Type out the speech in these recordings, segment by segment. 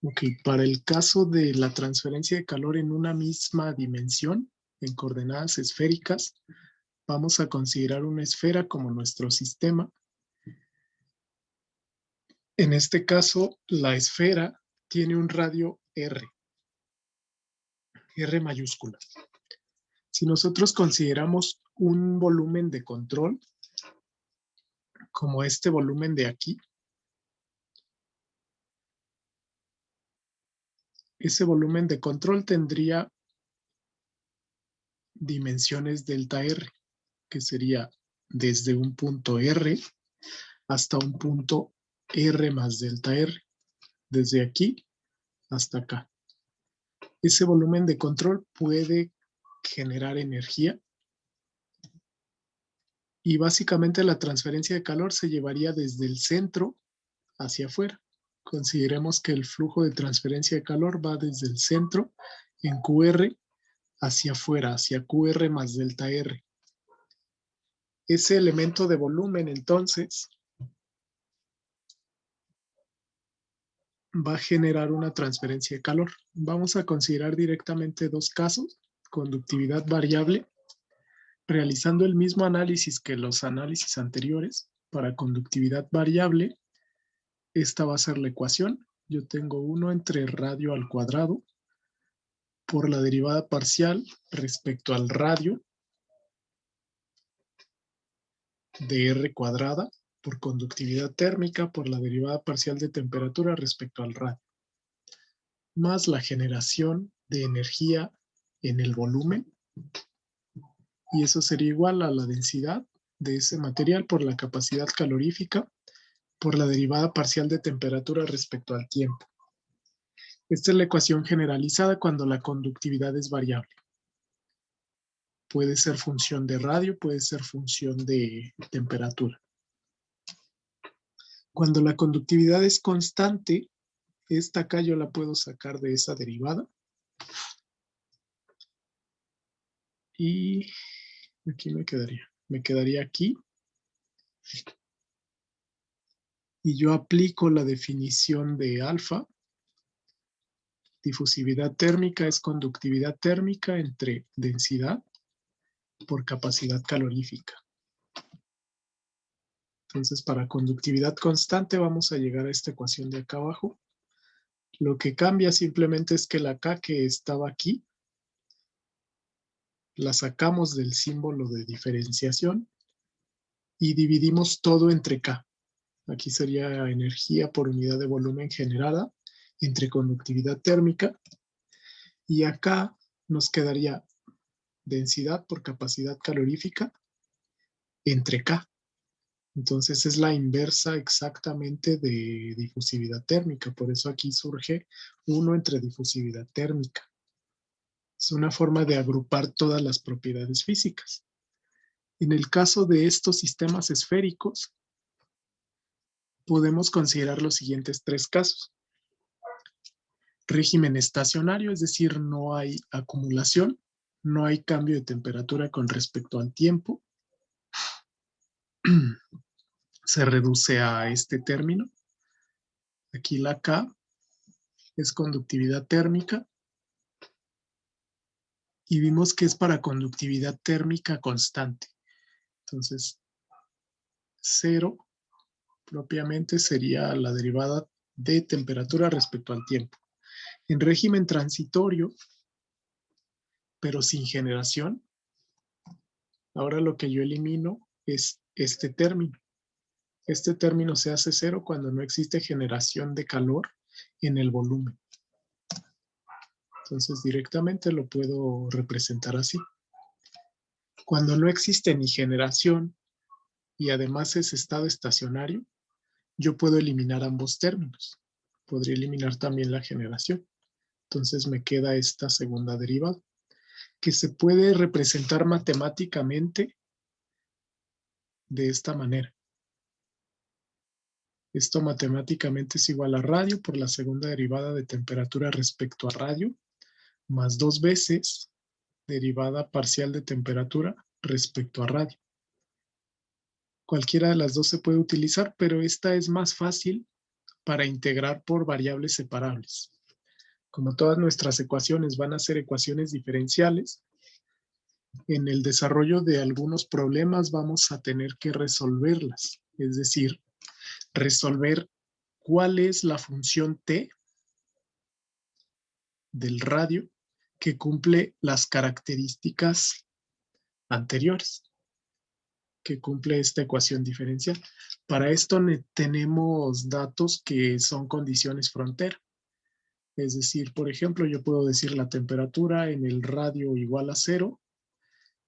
Ok, para el caso de la transferencia de calor en una misma dimensión, en coordenadas esféricas, vamos a considerar una esfera como nuestro sistema. En este caso, la esfera tiene un radio R mayúscula. Si nosotros consideramos un volumen de control, como este volumen de aquí, ese volumen de control tendría dimensiones delta R, que sería desde un punto R hasta un punto R más delta R, desde aquí hasta acá. Ese volumen de control puede generar energía y básicamente la transferencia de calor se llevaría desde el centro hacia afuera. Consideremos que el flujo de transferencia de calor va desde el centro en QR hacia afuera, hacia QR más delta R. Ese elemento de volumen, entonces, va a generar una transferencia de calor. Vamos a considerar directamente dos casos: conductividad variable, realizando el mismo análisis que los análisis anteriores. Para conductividad variable, esta va a ser la ecuación. Yo tengo 1 entre radio al cuadrado por la derivada parcial respecto al radio de R cuadrada por conductividad térmica por la derivada parcial de temperatura respecto al radio, más la generación de energía en el volumen, y eso sería igual a la densidad de ese material por la capacidad calorífica por la derivada parcial de temperatura respecto al tiempo. Esta es la ecuación generalizada cuando la conductividad es variable. Puede ser función de radio, puede ser función de temperatura. Cuando la conductividad es constante, esta acá yo la puedo sacar de esa derivada. Y aquí me quedaría. Me quedaría aquí. Y yo aplico la definición de alfa. Difusividad térmica es conductividad térmica entre densidad por capacidad calorífica. Entonces, para conductividad constante vamos a llegar a esta ecuación de acá abajo. Lo que cambia simplemente es que la K que estaba aquí, la sacamos del símbolo de diferenciación y dividimos todo entre K. Aquí sería energía por unidad de volumen generada entre conductividad térmica. Y acá nos quedaría densidad por capacidad calorífica entre K. Entonces es la inversa exactamente de difusividad térmica. Por eso aquí surge 1 entre difusividad térmica. Es una forma de agrupar todas las propiedades físicas. En el caso de estos sistemas esféricos, podemos considerar los siguientes 3 casos. Régimen estacionario, es decir, no hay acumulación, no hay cambio de temperatura con respecto al tiempo. Se reduce a este término. Aquí la K es conductividad térmica. Y vimos que es para conductividad térmica constante. Entonces, 0 propiamente sería la derivada de temperatura respecto al tiempo. En régimen transitorio, pero sin generación, ahora lo que yo elimino es este término. Este término se hace 0 cuando no existe generación de calor en el volumen. Entonces directamente lo puedo representar así. Cuando no existe ni generación y además es estado estacionario, yo puedo eliminar ambos términos. Podría eliminar también la generación. Entonces me queda esta segunda derivada, que se puede representar matemáticamente de esta manera. Esto matemáticamente es igual a radio por la segunda derivada de temperatura respecto a radio, más 2 veces derivada parcial de temperatura respecto a radio. Cualquiera de las dos se puede utilizar, pero esta es más fácil para integrar por variables separables. Como todas nuestras ecuaciones van a ser ecuaciones diferenciales, en el desarrollo de algunos problemas vamos a tener que resolverlas. Es decir, resolver cuál es la función t del radio que cumple las características anteriores, que cumple esta ecuación diferencial. Para esto tenemos datos que son condiciones frontera. Es decir, por ejemplo, yo puedo decir la temperatura en el radio igual a 0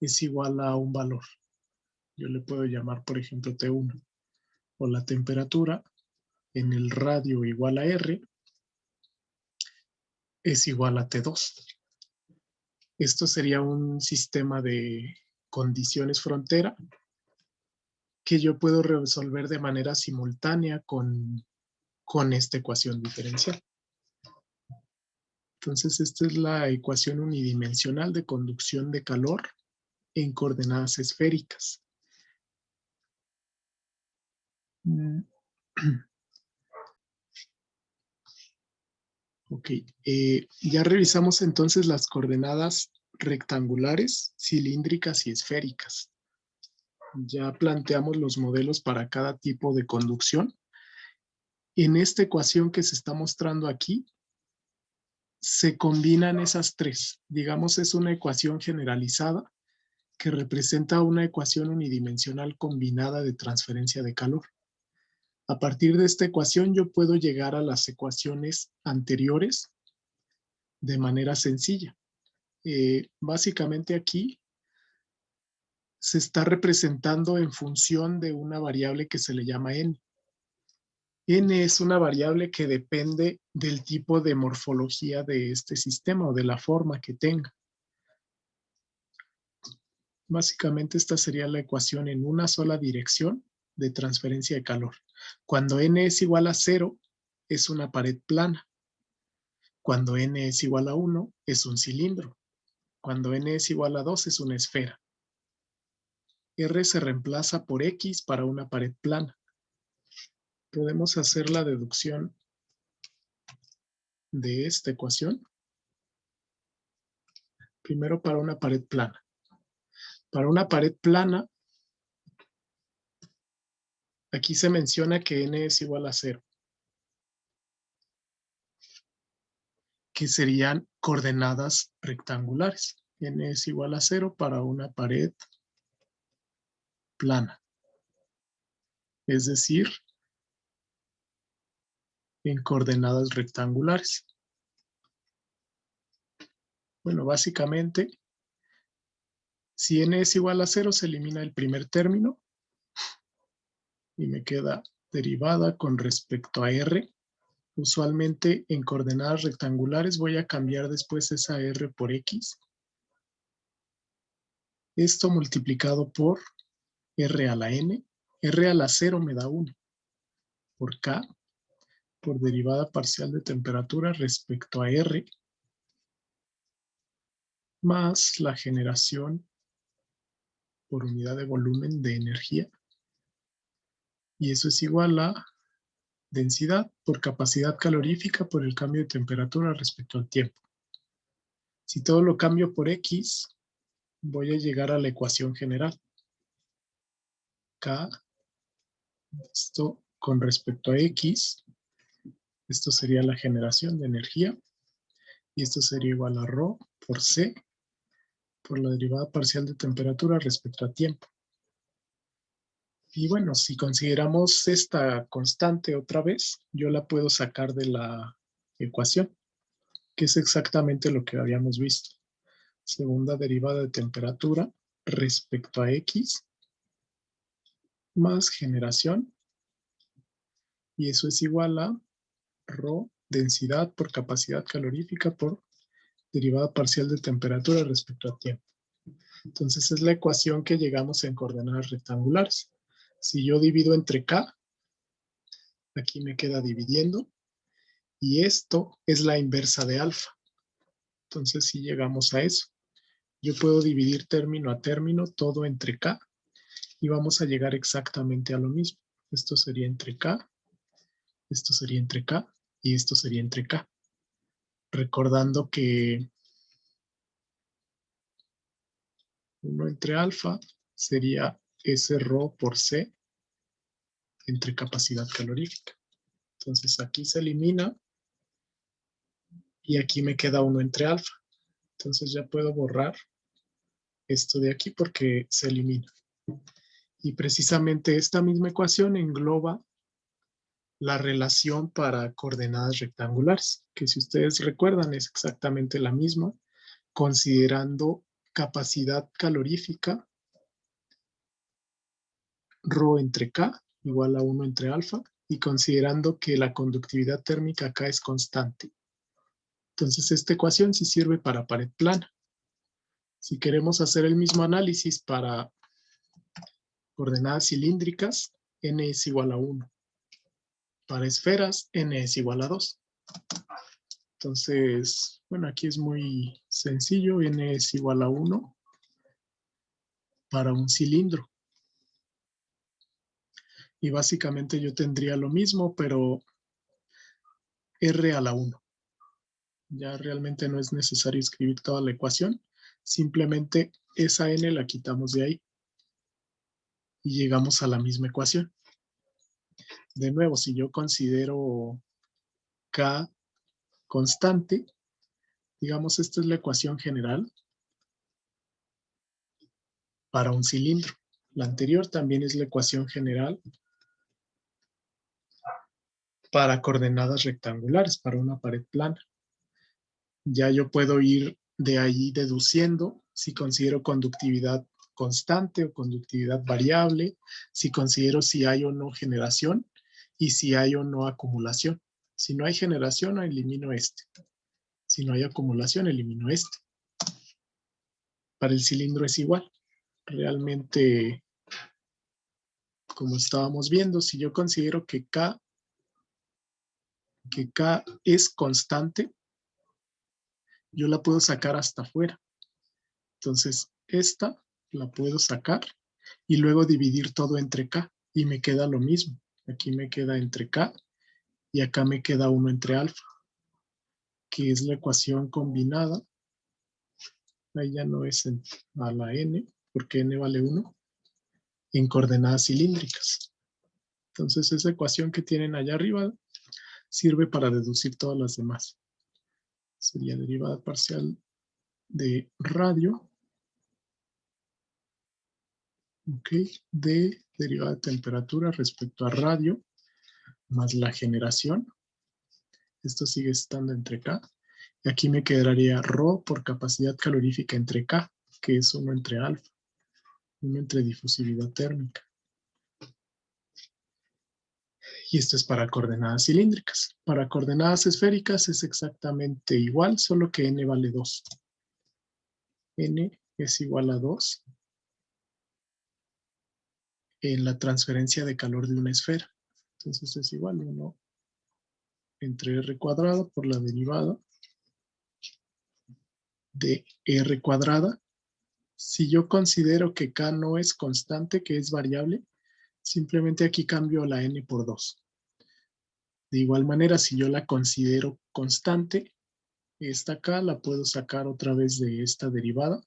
es igual a un valor. Yo le puedo llamar, por ejemplo, T1. O la temperatura en el radio igual a R es igual a T2. Esto sería un sistema de condiciones frontera que yo puedo resolver de manera simultánea con esta ecuación diferencial. Entonces, esta es la ecuación unidimensional de conducción de calor en coordenadas esféricas. Ok, ya revisamos entonces las coordenadas rectangulares, cilíndricas y esféricas. Ya planteamos los modelos para cada tipo de conducción. En esta ecuación que se está mostrando aquí, se combinan esas tres. Digamos, es una ecuación generalizada que representa una ecuación unidimensional combinada de transferencia de calor. A partir de esta ecuación yo puedo llegar a las ecuaciones anteriores de manera sencilla. Básicamente aquí se está representando en función de una variable que se le llama n. N es una variable que depende del tipo de morfología de este sistema o de la forma que tenga. Básicamente esta sería la ecuación en una sola dirección de transferencia de calor. Cuando n es igual a 0, es una pared plana. Cuando n es igual a 1, es un cilindro. Cuando n es igual a 2, es una esfera. R se reemplaza por X para una pared plana. Podemos hacer la deducción de esta ecuación. Primero para una pared plana. Para una pared plana, aquí se menciona que n es igual a 0. Que serían coordenadas rectangulares. N es igual a 0 para una pared plana. Es decir, en coordenadas rectangulares. Bueno, básicamente, si n es igual a 0, se elimina el primer término y me queda derivada con respecto a r. Usualmente en coordenadas rectangulares voy a cambiar después esa r por x. Esto multiplicado por r a la n. R a la 0 me da 1 por k, por derivada parcial de temperatura respecto a R, más la generación por unidad de volumen de energía. Y eso es igual a densidad por capacidad calorífica por el cambio de temperatura respecto al tiempo. Si todo lo cambio por X, voy a llegar a la ecuación general. K, esto con respecto a X, esto sería la generación de energía. Y esto sería igual a ρ por C por la derivada parcial de temperatura respecto a tiempo. Y bueno, si consideramos esta constante otra vez, yo la puedo sacar de la ecuación, que es exactamente lo que habíamos visto. Segunda derivada de temperatura respecto a X más generación. Y eso es igual a ρ, densidad por capacidad calorífica por derivada parcial de temperatura respecto a tiempo. Entonces es la ecuación que llegamos en coordenadas rectangulares. Si yo divido entre K, aquí me queda dividiendo, y esto es la inversa de alfa. Entonces si llegamos a eso, yo puedo dividir término a término todo entre K, y vamos a llegar exactamente a lo mismo. Esto sería entre K, Esto sería entre K y esto sería entre K. Recordando que 1 entre alfa sería S rho por C entre capacidad calorífica. Entonces aquí se elimina y aquí me queda 1 entre alfa. Entonces ya puedo borrar esto de aquí porque se elimina. Y precisamente esta misma ecuación engloba la relación para coordenadas rectangulares, que si ustedes recuerdan es exactamente la misma, considerando capacidad calorífica rho entre K igual a 1 entre alfa y considerando que la conductividad térmica acá es constante. Entonces esta ecuación sí sirve para pared plana. Si queremos hacer el mismo análisis para coordenadas cilíndricas, n es igual a 1. Para esferas, n es igual a 2. Entonces, bueno, aquí es muy sencillo, n es igual a 1 para un cilindro. Y básicamente yo tendría lo mismo, pero r a la 1. Ya realmente no es necesario escribir toda la ecuación, simplemente esa n la quitamos de ahí y llegamos a la misma ecuación. De nuevo, si yo considero K constante, digamos esta es la ecuación general para un cilindro. La anterior también es la ecuación general para coordenadas rectangulares, para una pared plana. Ya yo puedo ir de ahí deduciendo si considero conductividad constante o conductividad variable, si considero si hay o no generación y si hay o no acumulación. Si no hay generación, elimino este. Si no hay acumulación, elimino este. Para el cilindro es igual. Realmente, como estábamos viendo, si yo considero que K es constante, yo la puedo sacar hasta afuera. Entonces, esta la puedo sacar y luego dividir todo entre K y me queda lo mismo. Aquí me queda entre K y acá me queda 1 entre alfa, que es la ecuación combinada. Ahí ya no es a la n, porque n vale 1, en coordenadas cilíndricas. Entonces, esa ecuación que tienen allá arriba sirve para deducir todas las demás. Sería derivada parcial de radio, de derivada de temperatura respecto a radio, más la generación. Esto sigue estando entre K. Y aquí me quedaría ρ por capacidad calorífica entre K, que es 1 entre alfa, 1 entre difusividad térmica. Y esto es para coordenadas cilíndricas. Para coordenadas esféricas es exactamente igual, solo que n vale 2. N es igual a 2 en la transferencia de calor de una esfera. Entonces es igual a 1 entre r cuadrado por la derivada de r cuadrada. Si yo considero que K no es constante, que es variable, simplemente aquí cambio la n por 2. De igual manera, si yo la considero constante, esta K la puedo sacar otra vez de esta derivada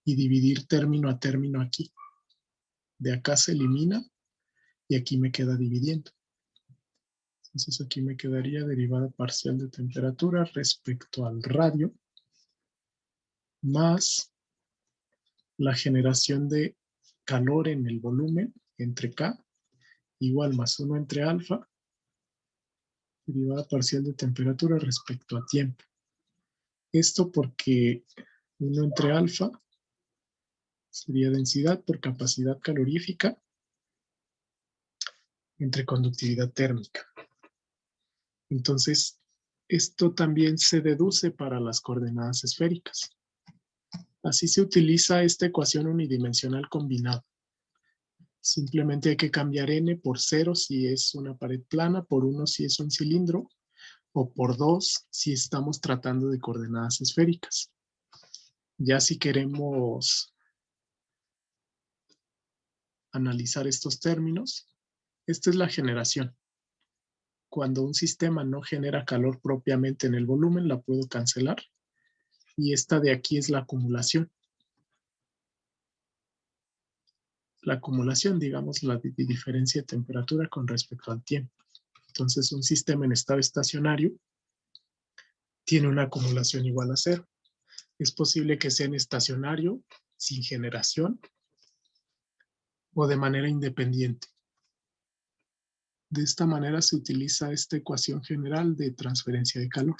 y dividir término a término aquí. De acá se elimina y aquí me queda dividiendo. Entonces aquí me quedaría derivada parcial de temperatura respecto al radio más la generación de calor en el volumen entre K igual más 1 entre alfa derivada parcial de temperatura respecto a tiempo. Esto porque 1 entre alfa sería densidad por capacidad calorífica entre conductividad térmica. Entonces, esto también se deduce para las coordenadas esféricas. Así se utiliza esta ecuación unidimensional combinada. Simplemente hay que cambiar n por 0 si es una pared plana, por 1 si es un cilindro, o por 2 si estamos tratando de coordenadas esféricas. Ya si queremos analizar estos términos, esta es la generación. cuando un sistema no genera calor propiamente en el volumen, la puedo cancelar. Y esta de aquí es la acumulación. La acumulación, digamos, la diferencia de temperatura con respecto al tiempo. Entonces, un sistema en estado estacionario tiene una acumulación igual a cero. Es posible que sea en estacionario, sin generación, o de manera independiente. De esta manera se utiliza esta ecuación general de transferencia de calor.